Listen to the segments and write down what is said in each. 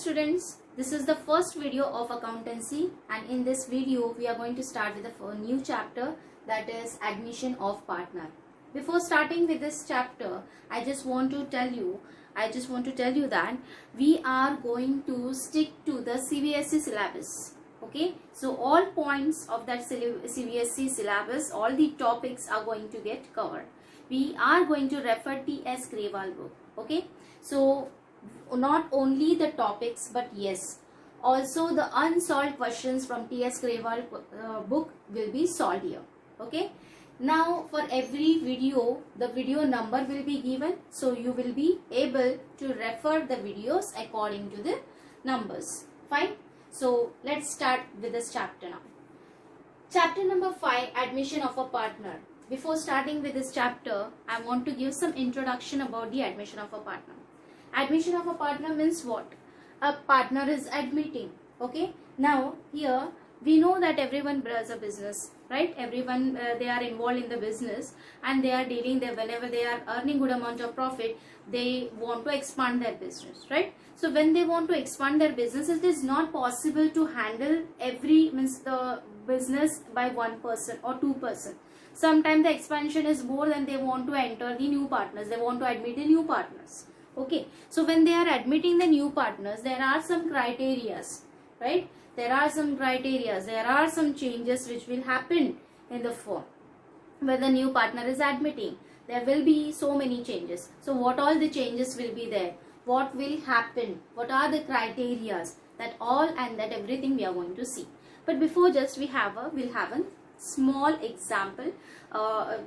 students, this is the first video of accountancy, and in this video we are going to start with a new chapter, that is admission of partner. Before starting with this chapter, I just want to tell you that we are going to stick to the CBSE syllabus. Okay, so all points of that CBSE syllabus, all the topics are going to get covered. We are going to refer T.S. Grewal book. Okay, so not only the topics, but yes, also the unsolved questions from T.S. Grewal book will be solved here. Okay, now for every video, the video number will be given, so you will be able to refer the videos according to the numbers. Fine. So let's start with this chapter now. Chapter number 5, admission of a partner. Before starting with this chapter, I want to give some introduction about the admission of a partner. Admission of a partner means what? A partner is admitting. Okay. Now here we know that everyone does a business, right? Everyone they are involved in the business and they are dealing there. Whenever they are earning good amount of profit, they want to expand their business, right? So when they want to expand their business, it is not possible to handle the business by one person or two person. Sometimes the expansion is more than they want to enter the new partners. They want to admit the new partners. Okay. So when they are admitting the new partners, there are some criterias, right? There are some criterias. There are some changes which will happen in the firm. When the new partner is admitting, there will be so many changes. So what all the changes will be there? What will happen? What are the criterias? That all and that everything we are going to see. But before just we'll have a small example.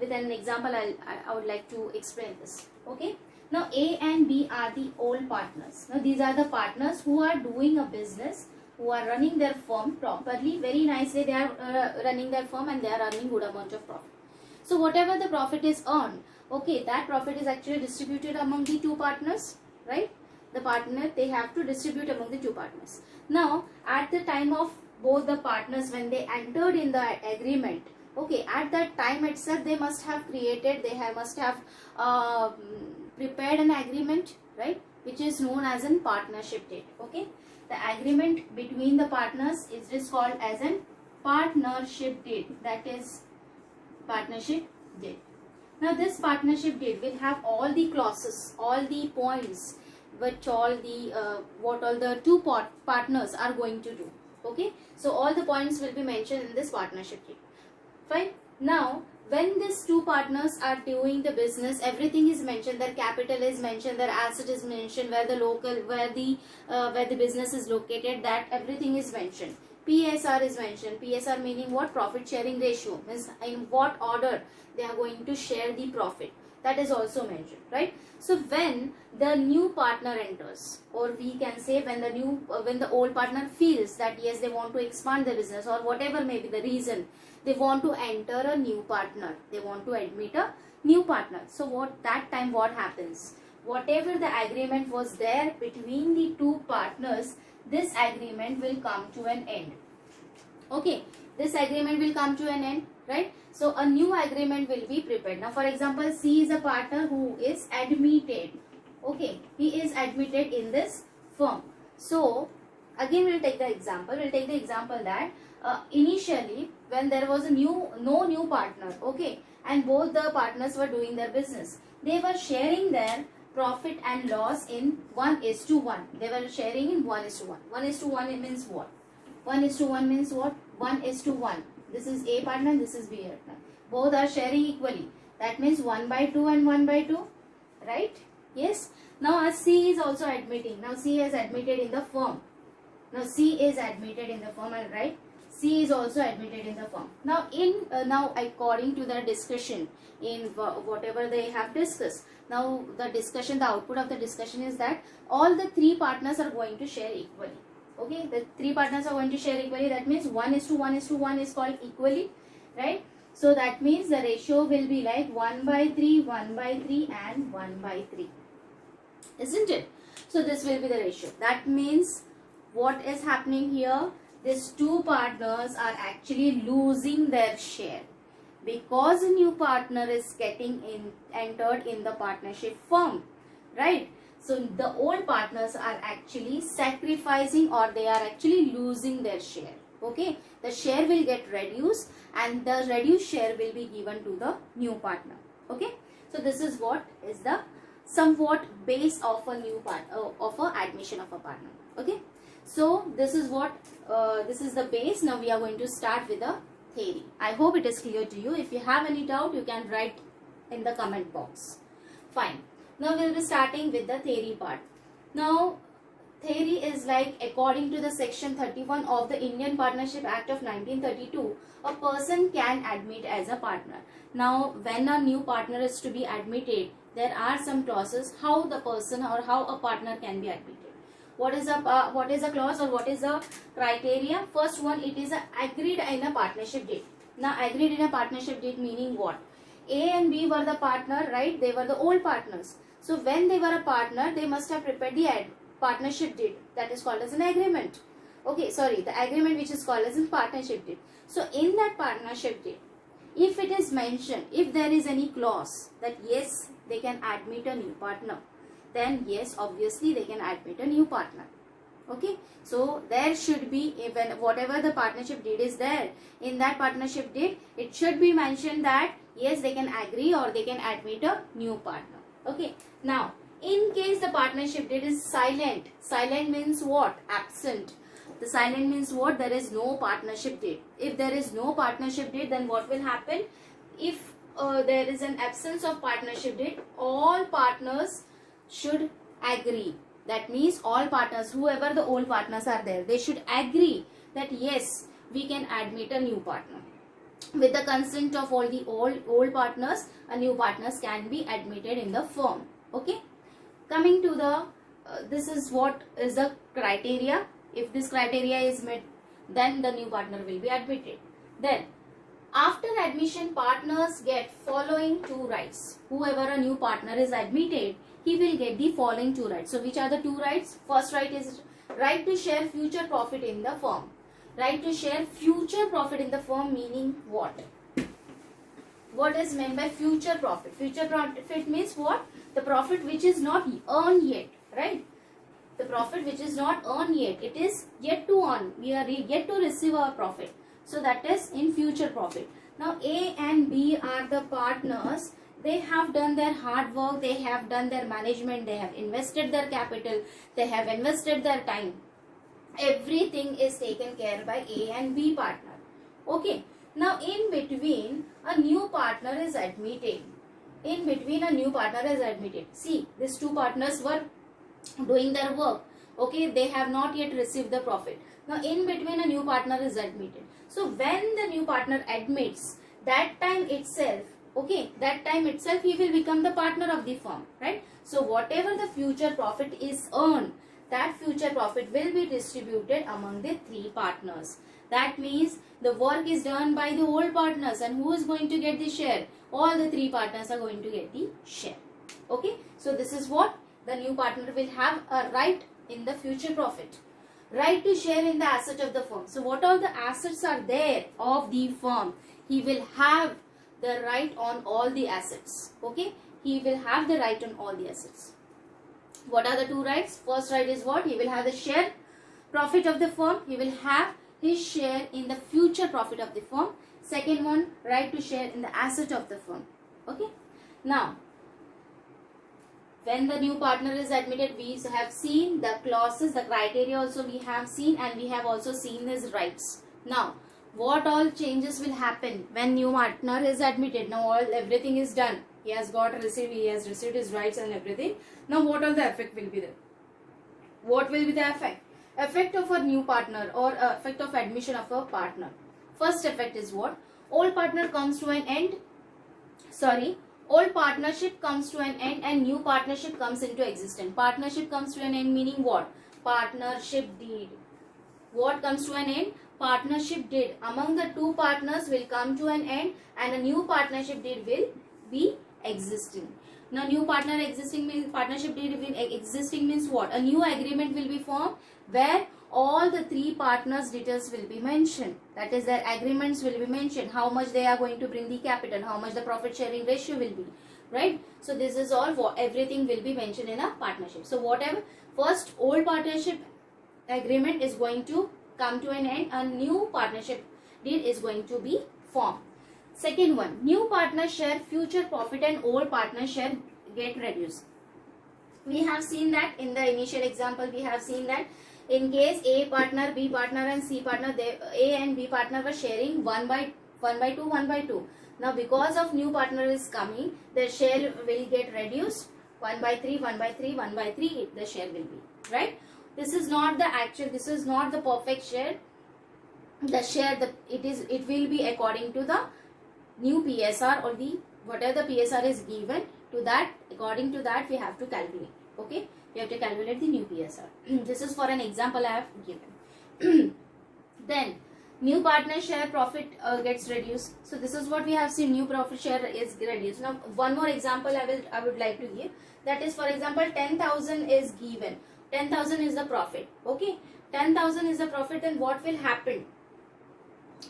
With an example, I would like to explain this. Okay. Now A and B are the old partners. Now these are the partners who are doing a business, who are running their firm properly, very nicely. They are running their firm and they are earning good amount of profit. So whatever the profit is earned, okay, that profit is actually distributed among the two partners, right? The partner, they have to distribute among the two partners. Now at the time of both the partners, when they entered in the agreement, okay, at that time itself they must have prepared an agreement, right, which is known as a partnership deed. Okay, the agreement between the partners is called as a partnership deed. That is partnership deed. Now this partnership deed will have all the clauses, all the points, which all the what all the two partners are going to do. Okay, so all the points will be mentioned in this partnership deed. Fine. Now when these two partners are doing the business, everything is mentioned. Their capital is mentioned, their asset is mentioned, where the business is located, that everything is mentioned. PSR is mentioned. PSR meaning what? Profit sharing ratio, means in what order they are going to share the profit. That is also mentioned, right? So when the new partner enters, or we can say when the old partner feels that yes, they want to expand the business, or whatever may be the reason, they want to enter a new partner, they want to admit a new partner. So what happens? Whatever the agreement was there between the two partners, this agreement will come to an end. Okay, this agreement will come to an end, right? So a new agreement will be prepared. Now for example, C is a partner who is admitted. Okay, he is admitted in this firm. So again we'll take the example. We'll take the example that initially when there was no new partner, okay, and both the partners were doing their business, they were sharing their profit and loss in 1:1. They were sharing in 1:1. 1:1 means what? 1:1 means what? 1:1. This is A partner, this is B partner. Both are sharing equally. That means 1/2 and 1/2, right? Yes. Now as C is also admitting. Now C is admitted in the firm. Now C is admitted in the firm, right? C is also admitted in the firm. Now now according to the discussion in whatever they have discussed, now the output of the discussion is that all the three partners are going to share equally. Okay, the three partners are going to share equally. That means 1:1 is called equally, right? So that means the ratio will be like 1/3, 1/3 and 1/3, isn't it? So this will be the ratio. That means what is happening here? These two partners are actually losing their share because a new partner is getting entered in the partnership firm, right? So the old partners are actually sacrificing, or they are actually losing their share. Okay, the share will get reduced and the reduced share will be given to the new partner. Okay, so this is what is the somewhat base of a new part of a admission of a partner. Okay, so this is what this is the base. Now we are going to start with the theory. I hope it is clear to you. If you have any doubt, you can write in the comment box. Fine. Now we will be starting with the theory part. Now theory is like, according to the section 31 of the Indian Partnership Act of 1932, a person can admit as a partner. Now when a new partner is to be admitted, there are some clauses how the person or how a partner can be admitted. What is a clause, or what is the criteria? First one, it is agreed in a partnership deed. Now agreed in a partnership deed meaning what? A and B were the partner, right? They were the old partners. So when they were a partner, they must have prepared the partnership deed, that is called as an agreement. Okay, sorry, the agreement which is called as a partnership deed. So in that partnership deed, if it is mentioned, if there is any clause that yes, they can admit a new partner, then yes, obviously they can admit a new partner. Okay, so there should be, even whatever the partnership deed is there, in that partnership deed, it should be mentioned that yes, they can agree or they can admit a new partner. Okay, now in case the partnership deed is silent, silent means what? Absent. The silent means what? There is no partnership deed. If there is no partnership deed, then what will happen? If there is an absence of partnership deed, all partners should agree. That means all partners, whoever the old partners are there, they should agree that yes, we can admit a new partner. With the consent of all the old partners, a new partners can be admitted in the firm. Okay, coming to the this is what is the criteria. If this criteria is met, then the new partner will be admitted. Then after admission, partners get following two rights. Whoever a new partner is admitted, he will get the following two rights. So which are the two rights? First right is right to share future profit in the firm. Right to share future profit in the firm meaning what? What is meant by future profit? Future profit means what? The profit which is not earned yet, right? The profit which is not earned yet, it is yet to earn. We are yet to receive our profit. So that is in future profit. Now A and B are the partners. They have done their hard work, they have done their management, they have invested their capital, they have invested their time. Everything is taken care by A and B partner. Okay. Now in between, a new partner is admitted. In between, a new partner is admitted. See, these two partners were doing their work. Okay, they have not yet received the profit. Now in between, a new partner is admitted. So when the new partner admits, that time itself, okay, that time itself he will become the partner of the firm, right? So whatever the future profit is earned, that future profit will be distributed among the three partners. That means the work is done by the old partners, and who is going to get the share? All the three partners are going to get the share. Okay, so this is what the new partner will have a right in the future profit. Right to share in the asset of the firm. So what all the assets are there of the firm, he will have the right on all the assets. Okay, he will have the right on all the assets. What are the two rights? First right is what? He will have the share profit of the firm. He will have his share in the future profit of the firm. Second one, right to share in the asset of the firm. Okay. Now, when the new partner is admitted, we have seen the clauses, the criteria also we have seen, and we have also seen his rights. Now, what all changes will happen when new partner is admitted? Now, everything is done. He has received his rights and everything. Now, what all the effect will be there? What will be the effect? Effect of a new partner, or effect of admission of a partner. First effect is what? Old partner comes to an end. Old partnership comes to an end and new partnership comes into existence. Partnership comes to an end meaning what? Partnership deed. What comes to an end? Partnership deed. Among the two partners will come to an end and a new partnership deed will be existing. Now new partner existing means, partnership deed will existing means what? A new agreement will be formed where all the three partners' details will be mentioned. That is, their agreements will be mentioned. How much they are going to bring the capital, how much the profit sharing ratio will be. right? So this is all, what everything will be mentioned in a partnership. So whatever, first old partnership agreement is going to come to an end, a new partnership deed is going to be formed. Second one, new partner share future profit and old partner share get reduced. We have seen that in the initial example, we have seen that in case A partner, B partner and C partner, A and B partner were sharing 1 by 2. Now because of new partner is coming, the share will get reduced 1 by 3, 1 by 3, 1 by 3, the share will be, right? This is not the actual, this is not the perfect share. The share, it will be according to the new PSR, or the whatever the PSR is given to that, according to that we have to calculate. Okay, we have to calculate the new PSR. This is for an example I have given. Then new partner share profit gets reduced. So this is what we have seen, new profit share is reduced. Now one more example I would like to give. That is, for example, 10,000 is given. 10,000 is the profit. Okay, 10,000 is the profit. Then what will happen?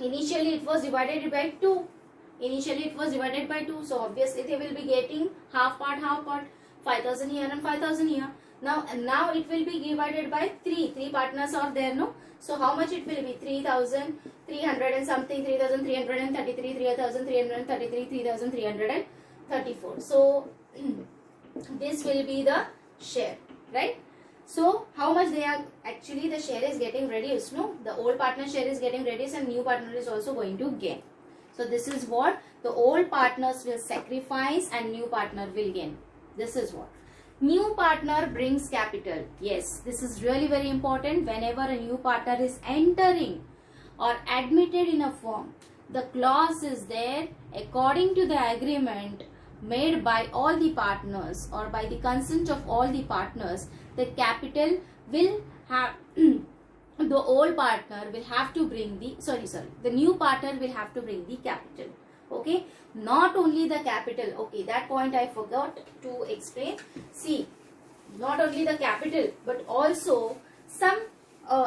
Initially it was divided by 2. Initially it was divided by 2. So obviously they will be getting half part. 5,000 here and 5,000 here. Now it will be divided by 3. 3 partners are there, no? So how much it will be? 3,300 and something, 3,333, 3,333, 3,334. So this will be the share, right? So how much they are, actually the share is getting reduced, no? The old partner share is getting reduced and new partner is also going to gain. So this is what the old partners will sacrifice and new partner will gain. This is what. New partner brings capital. Yes, this is really very important. Whenever a new partner is entering or admitted in a firm, the clause is there, according to the agreement made by all the partners or by the consent of all the partners, the capital will have the old partner will have to bring the the new partner will have to bring the capital. Okay, not only the capital. Okay, that point I forgot to explain. See, not only the capital but also some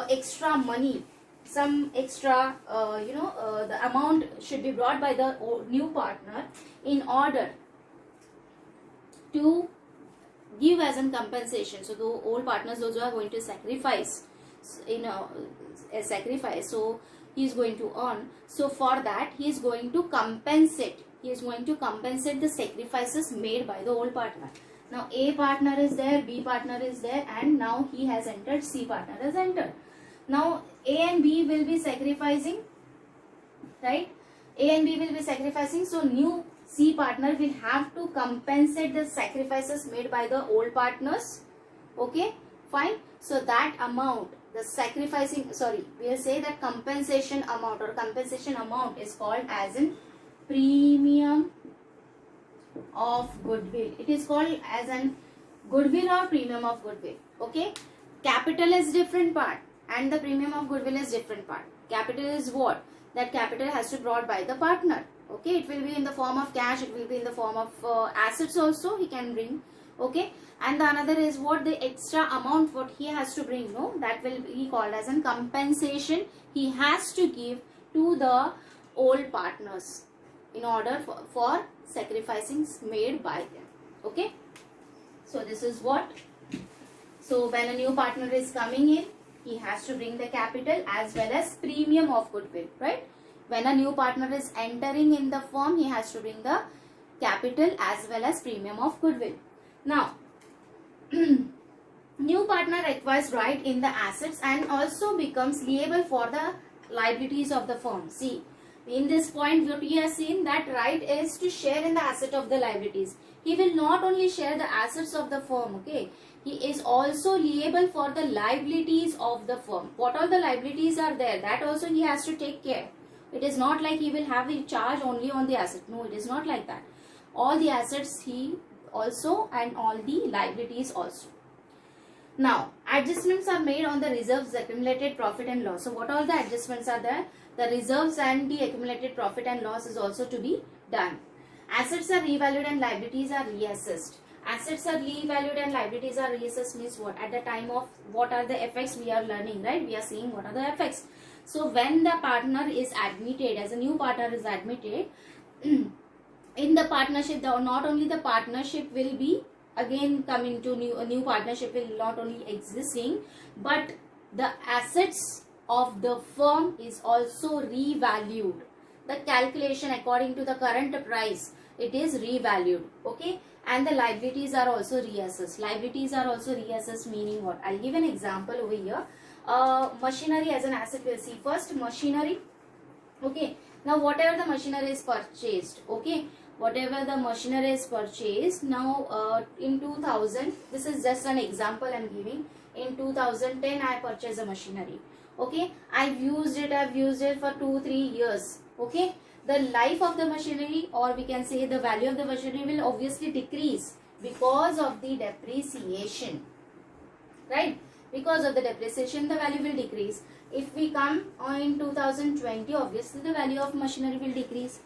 extra money, some extra the amount should be brought by the new partner in order to give as a compensation. So the old partners also are going to sacrifice, a sacrifice. So he is going to earn. So for that he is going to compensate. He is going to compensate the sacrifices made by the old partner. Now A partner is there, B partner is there, and now he has entered, C partner has entered. Now A and B will be sacrificing, right? A and B will be sacrificing. So new C partner will have to compensate the sacrifices made by the old partners. Okay, fine. So that amount, the sacrificing, we will say that compensation amount or compensation amount is called as in premium of goodwill. It is called as an goodwill or premium of goodwill. Okay, capital is different part and the premium of goodwill is different part. Capital is what? That capital has to be brought by the partner. Okay, it will be in the form of cash, it will be in the form of assets also he can bring. Okay, and the another is what? The extra amount what he has to bring, no? That will be called as a compensation he has to give to the old partners in order for sacrifices made by them. Okay, so this is what. So when a new partner is coming in, he has to bring the capital as well as premium of goodwill, right? When a new partner is entering in the firm, he has to bring the capital as well as premium of goodwill. Now, new partner acquires right in the assets and also becomes liable for the liabilities of the firm. See, in this point what we have seen, that right is to share in the asset of the liabilities. He will not only share the assets of the firm, okay, he is also liable for the liabilities of the firm. What all the liabilities are there, that also he has to take care. It is not like he will have the charge only on the asset. No, it is not like that. All the assets he also and all the liabilities also. Now, adjustments are made on the reserves, accumulated profit and loss. So, what all the adjustments are there? The reserves and the accumulated profit and loss is also to be done. Assets are revalued and liabilities are reassessed. Assets are revalued and liabilities are reassessed means what? At the time of what are the effects we are learning, right? We are seeing what are the effects. So when the partner is admitted, as a new partner is admitted, in the partnership, not only the partnership will be again coming to a new partnership will not only existing, but the assets of the firm is also revalued. The calculation according to the current price, it is revalued. Okay, and the liabilities are also reassessed. Liabilities are also reassessed, meaning what? I'll give an example over here. Machinery as an asset, we'll see first machinery. Okay, now whatever the machinery is purchased, okay, whatever the machinery is purchased, now in 2000, this is just an example I'm giving. In 2010 I purchased a machinery. Okay, I've used it for 2-3 years. Okay, the life of the machinery, or we can say the value of the machinery, will obviously decrease because of the depreciation, right? Because of the depreciation, the value will decrease. If we come in 2020, obviously the value of machinery will decrease.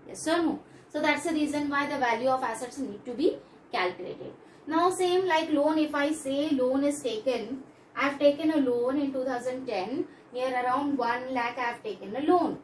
Yes or no? So that's the reason why the value of assets need to be calculated. Now same like loan, if I say loan is taken, I have taken a loan in 2010, near around 1 lakh I have taken a loan.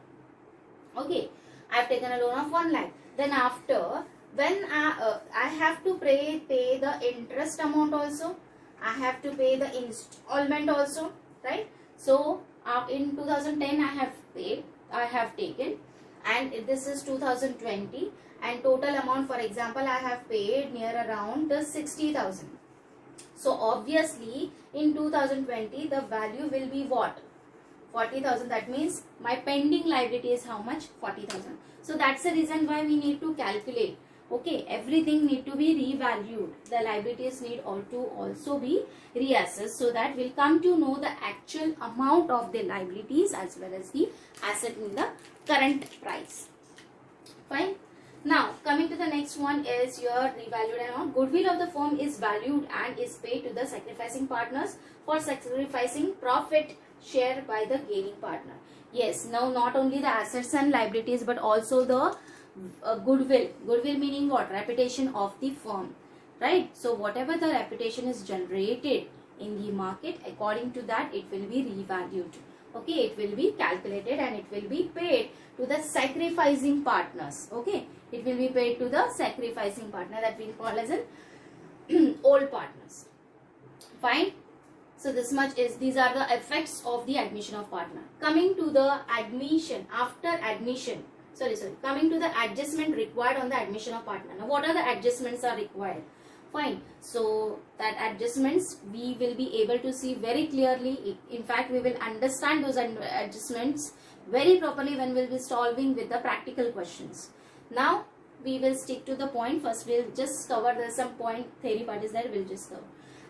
Okay, I have taken a loan of 1 lakh. Then after, when I have to pay the interest amount also, I have to pay the installment also, right? So in 2010 I have taken, and this is 2020, and total amount, for example, I have paid near around 60,000. So obviously in 2020 the value will be what? 40,000. That means my pending liability is how much? 40,000. So that's the reason why we need to calculate. Okay, everything need to be revalued. The liabilities need to also be reassessed, so that we'll come to know the actual amount of the liabilities as well as the asset in the current price. Fine. Now coming to the next one is your revalued amount. Goodwill of the firm is valued and is paid to the sacrificing partners for sacrificing profit share by the gaining partner. Yes, now not only the assets and liabilities, but also the goodwill. Goodwill meaning what? Reputation of the firm, right? So whatever the reputation is generated in the market, according to that it will be revalued. Okay, it will be calculated and it will be paid to the sacrificing partners. Okay, it will be paid to the sacrificing partner, that we call as an old partners. Fine. So this much is, these are the effects of the admission of partner. Coming to the admission, after admission, coming to the adjustment required on the admission of partner. Now what are the adjustments are required? Fine. So that adjustments we will be able to see very clearly. In fact, we will understand those adjustments very properly when we will be solving with the practical questions. Now we will stick to the point. First we will just cover some point, theory part is there, we will just cover.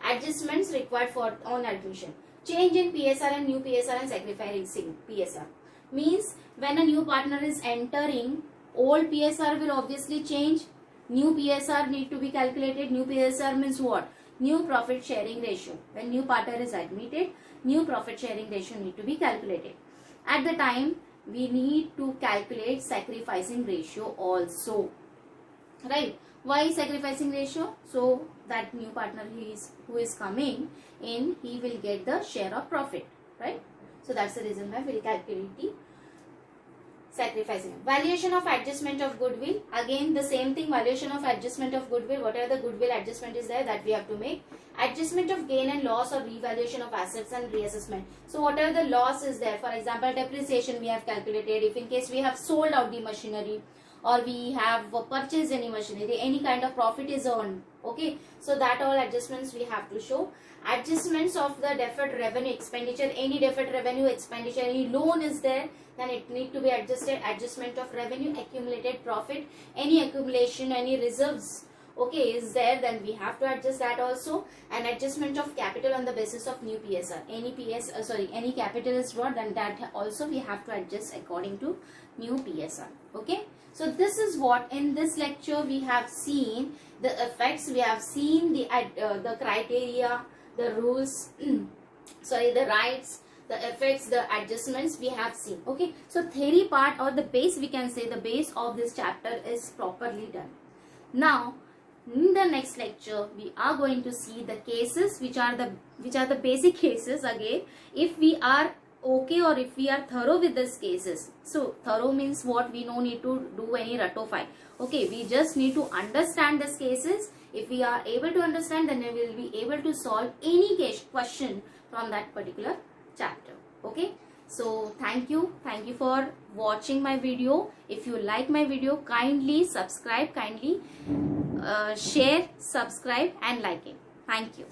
Adjustments required for on admission. Change in PSR and new PSR and sacrificing PSR. Means when a new partner is entering, old PSR will obviously change. New PSR need to be calculated. New PSR means what? New profit sharing ratio. When new partner is admitted, new profit sharing ratio need to be calculated. At the time, we need to calculate sacrificing ratio also. Right? Why sacrificing ratio? So that new partner who is coming in, he will get the share of profit. Right? So that's the reason why we will calculate the sacrificing. Valuation of adjustment of goodwill. Again the same thing, valuation of adjustment of goodwill. Whatever the goodwill adjustment is there, that we have to make. Adjustment of gain and loss or revaluation of assets and reassessment. So whatever the loss is there, for example depreciation we have calculated. If in case we have sold out the machinery, or we have purchased any machinery, any kind of profit is earned. Okay, so that all adjustments we have to show. Adjustments of the deferred revenue expenditure. Any deferred revenue expenditure, any loan is there, then it need to be adjusted. Adjustment of revenue, accumulated profit, any accumulation, any reserves, okay, is there, then we have to adjust that also. And adjustment of capital on the basis of new PSR. Any capital is brought, then that also we have to adjust according to new PSR. Okay. So this is what in this lecture we have seen the effects, we have seen the criteria, the rules, the rights, the effects, the adjustments we have seen. Okay, so theory part or the base, we can say the base of this chapter is properly done. Now in the next lecture we are going to see the cases which are the basic cases. Again, if we are okay or if we are thorough with these cases. So thorough means what? We no need to do any ratify. Okay, we just need to understand these cases. If we are able to understand, then we will be able to solve any question from that particular chapter. Okay, so thank you for watching my video. If you like my video, kindly subscribe, kindly share, subscribe and like it. Thank you.